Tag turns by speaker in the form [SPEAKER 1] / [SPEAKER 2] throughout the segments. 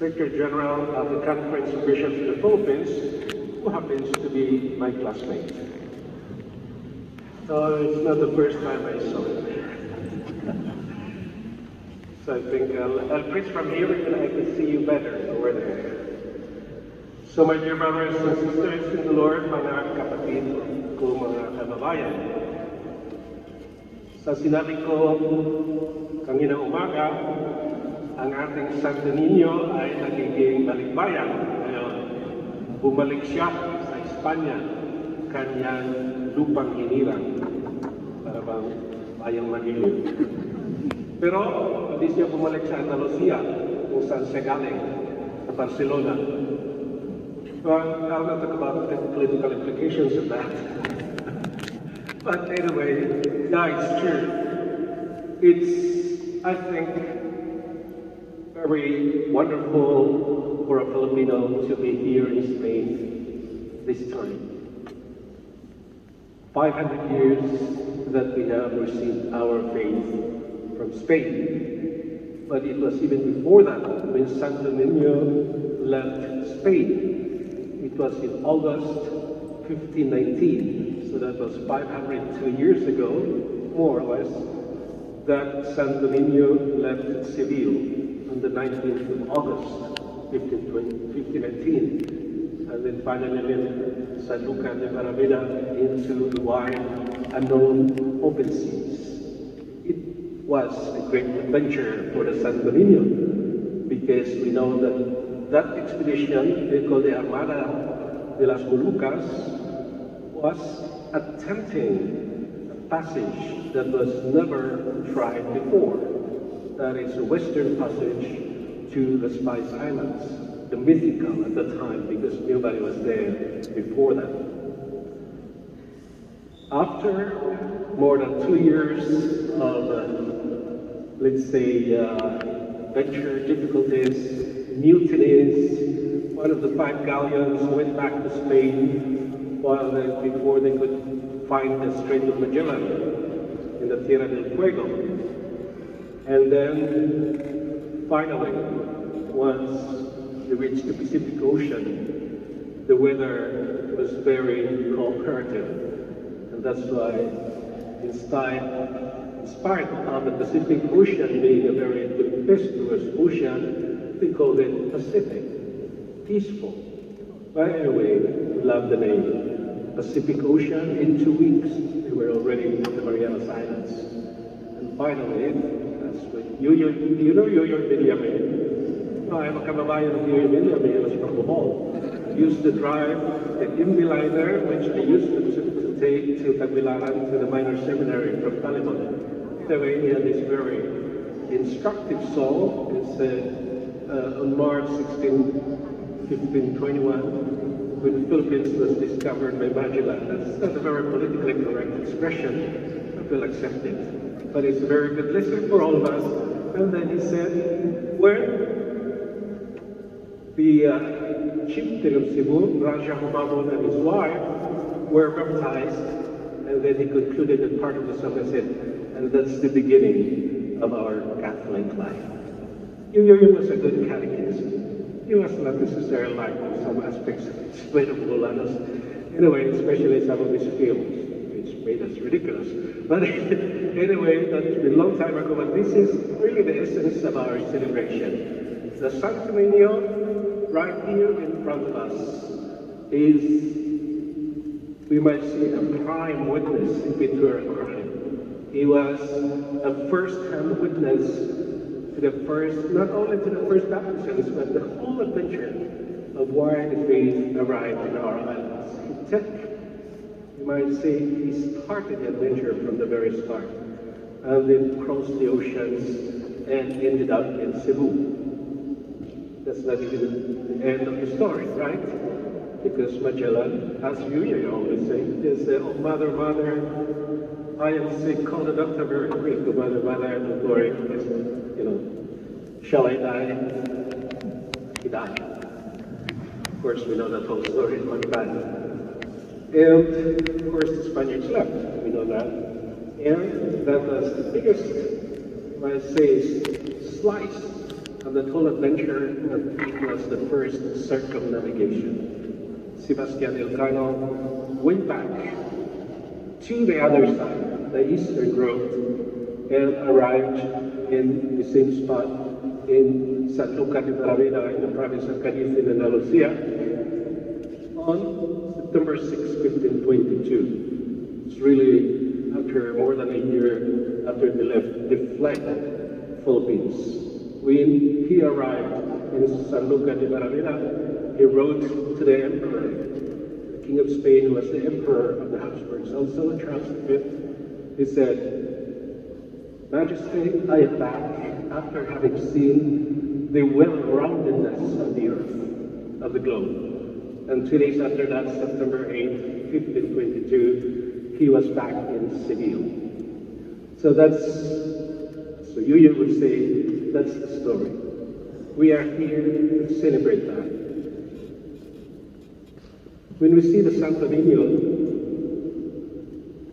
[SPEAKER 1] Secretary General of the Conference of Bishops of the Philippines, who happens to be my classmate. So it's not the first time I saw him. So I think I'll preach from here and I can see you better over there. So my dear brothers and sisters in the Lord, mga kapatid ko, mga kababayan, sa sinabi ko kaninang umaga, ang ating Santo Niño ay nagiging balikbayan. Ngayon, bumalik siya sa España, kanyang lupang hinirang, para bang bayang magiliw. Pero hindi siya bumalik sa Andalusia, kung saan siya galing, sa Barcelona. Well, I'll not talk about the political implications of that. But anyway, yeah, it's true. It's, I think, very wonderful for a Filipino to be here in Spain this time. 500 years that we have received our faith from Spain. But it was even before that when Santo Niño left Spain. It was in August 1519, so that was 502 years ago, more or less, that Santo Niño left Seville on the 19th of August 1519, and then finally left San Luca de Maravilla into the wide unknown open seas. It was a great adventure for the Santo Niño, because we know that expedition, they call the Armada de las Moluccas, was attempting a passage that was never tried before. That is a western passage to the Spice Islands, the mythical at the time, because nobody was there before that. After more than 2 years of, let's say, venture difficulties, mutinies, one of the 5 galleons went back to Spain before they could find the Strait of Magellan in the Tierra del Fuego. And then, finally, once they reached the Pacific Ocean, the weather was very cooperative. And that's why, in spite of the Pacific Ocean being a very tempestuous ocean, they called it Pacific, peaceful. But anyway, we love the name. Pacific Ocean, in 2 weeks, they were already in the Marianas Islands. And finally, that's when you know Yoyo Villamin? No, I'm a kababayan of Yoyo Villamin, was from Bohol. Used to drive the Imbi liner, which I used to take to Tagbilaran, to the minor seminary from Taliban. Anyway, he had this very instructive song. It said, on March 16, 1521, when the Philippines was discovered by Magellan. That's not a very politically correct expression, I will accept it. But it's a very good lesson for all of us. And then he said, when the chieftain of Cebu, Raja Humabon, and his wife were baptized, and then he concluded that part of the song and said, and that's the beginning of our Catholic life. Yoyo was a good catechism. He was not necessarily like some aspects of his Bolanos. Anyway, especially some of his films, which made us ridiculous. But anyway, that's been a long time ago, but this is really the essence of our celebration. The Santo Niño, right here in front of us, is, we might say, a prime witness if it were a crime. He was a first-hand witness to the first, not only to the first baptisms, but the whole adventure of why the faith arrived in our islands. He took, you might say, he started the adventure from the very start, and then crossed the oceans and ended up in Cebu. That's not even the end of the story, right? Because Magellan, as you always say, is, oh, mother, mother, I am sick, call the doctor very quick. Oh, mother, mother, don't worry, you know, shall I die? He died. Of course, we know that whole story, but bad. And, of course, the Spaniards left, we know that. And that was the biggest, I say, slice of that whole adventure, it was the first circumnavigation. Sebastian Elcano went back to the other side, the eastern road, and arrived in the same spot in San Luca de Talavera in the province of Cadiz in Andalusia on September 6, 1522. It's really after more than a year after they fled Philippines. When he arrived in San Luca de Talavera, he wrote to the emperor, the King of Spain, who was the emperor of the Habsburgs, also Charles V. He said, "Majesty, I am back after having seen the well-roundedness of the earth, of the globe." And 2 days after that, September 8, 1522, he was back in Seville. So you would say, that's the story. We are here to celebrate that. When we see the Santo Niño,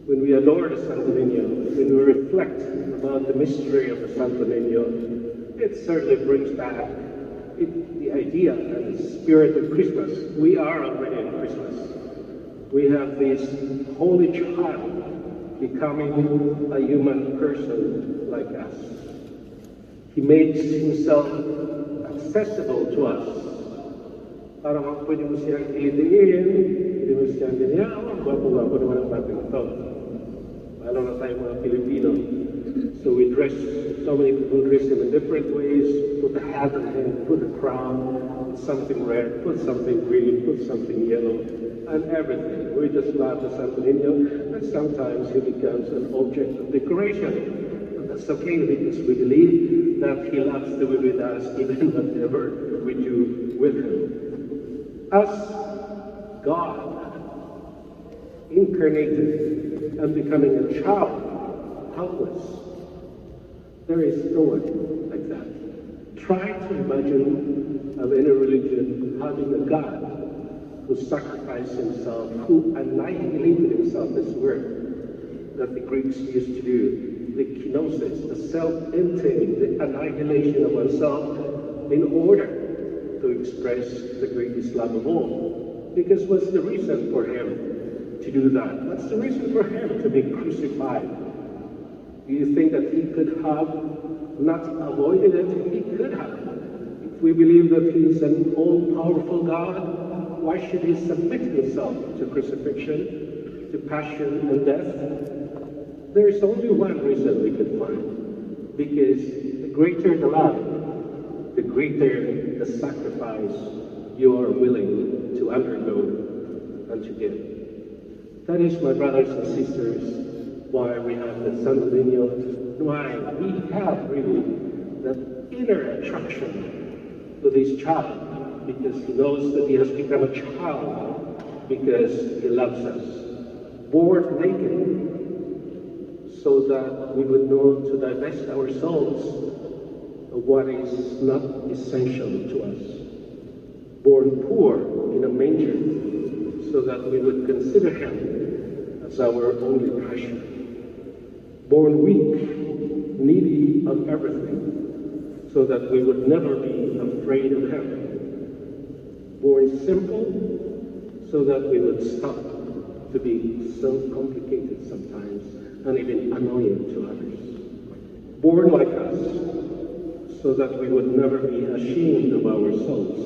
[SPEAKER 1] when we adore the Santo Niño, when we reflect about the mystery of the Santo Niño, it certainly brings back the idea and the spirit of Christmas. We are already in Christmas. We have this holy child becoming a human person like us. He makes himself accessible to us. Para pwede mo siyang ilitiin, pwede mo siyang ganyan, gwapo-gwapo naman ang batang ito. Lalo na tayo mga Filipino. So we dress, so many people dress him in different ways, put a hat on him, put a crown, put something red, put something green, put something yellow, and everything. We just love the Santo Niño, and sometimes he becomes an object of decoration. That's okay because we believe that he loves to be with us even whatever we do with him. As God incarnated and becoming a child, helpless, there is no one like that. Try to imagine of any religion having a God who sacrificed himself, who annihilated himself, this word that the Greeks used to do. The kenosis, the self-emptying, the annihilation of oneself in order to express the greatest love of all. Because what's the reason for him to do that? What's the reason for him to be crucified? Do you think that he could have not avoided it? He could have. If we believe that he is an all-powerful God, why should he submit himself to crucifixion, to passion and death? There is only one reason we can find, because the greater the love, the greater the sacrifice you are willing to undergo and to give. That is, my brothers and sisters, why we have the Santo Niño, why we have really that inner attraction to this child, because he knows that he has become a child, because he loves us. Born naked, so that we would know to divest ourselves of what is not essential to us. Born poor in a manger, so that we would consider him as our only treasure. Born weak, needy of everything, so that we would never be afraid of him. Born simple, so that we would stop to be so complicated sometimes, and even annoying to others. Born like us, so that we would never be ashamed of ourselves,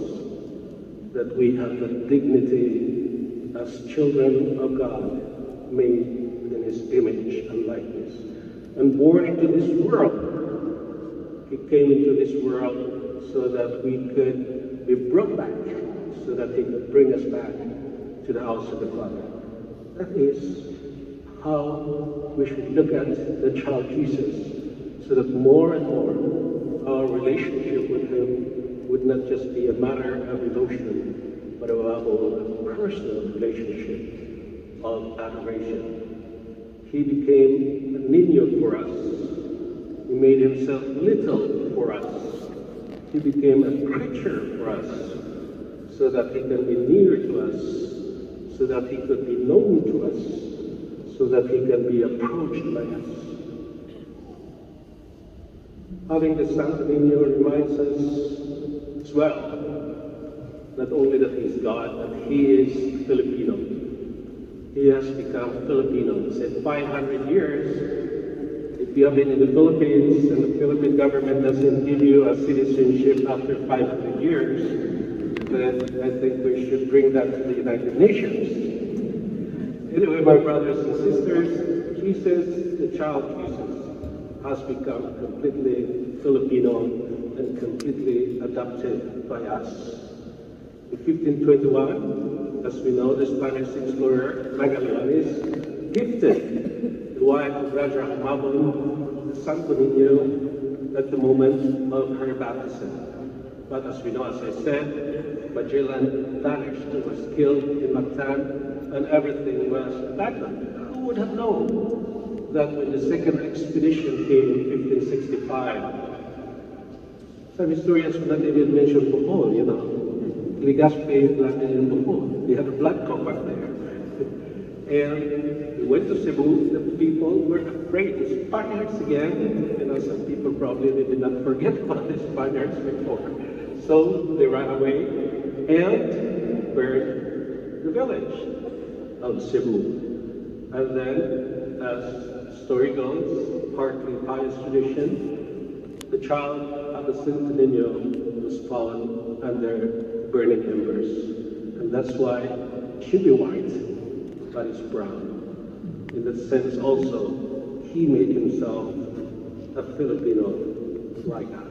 [SPEAKER 1] that we have the dignity as children of God, made in his image and likeness. And born into this world, he came into this world so that we could be brought back, so that he could bring us back to the house of the Father. That is how we should look at the child Jesus, so that more and more our relationship with him would not just be a matter of emotion, but above all, a personal relationship of adoration. He became a niño for us. He made himself little for us. He became a creature for us, so that he can be near to us, so that he could be known to us, so that he can be approached by us. Having the Santo Niño reminds us well. Not only that he's God, but he is Filipino. He has become Filipino. He said 500 years, if you have been in the Philippines and the Philippine government doesn't give you a citizenship after 500 years, then I think we should bring that to the United Nations. Anyway, my brothers and sisters, Jesus, the child Jesus, has become completely Filipino and completely adopted by us. In 1521, as we know, the Spanish explorer Magallanes gifted the wife of Raja Humabon, the Santo Niño, at the moment of her baptism. But as we know, as I said, Magellan vanished and was killed in Mactan, and everything was abandoned. Who would have known that when the second expedition came in 1565, some historians would not even mention Papal, you know. Legazpi landed in Papal. They had a blood compact there. And we went to Cebu. The people were afraid. The Spaniards again. You know, some people probably they did not forget about the Spaniards before. So they ran away and burned the village of Cebu. And then, as the story goes, partly pious tradition, the child of the Santo Niño was found under burning embers. And that's why it should be white, but it's brown. In that sense also, he made himself a Filipino like us.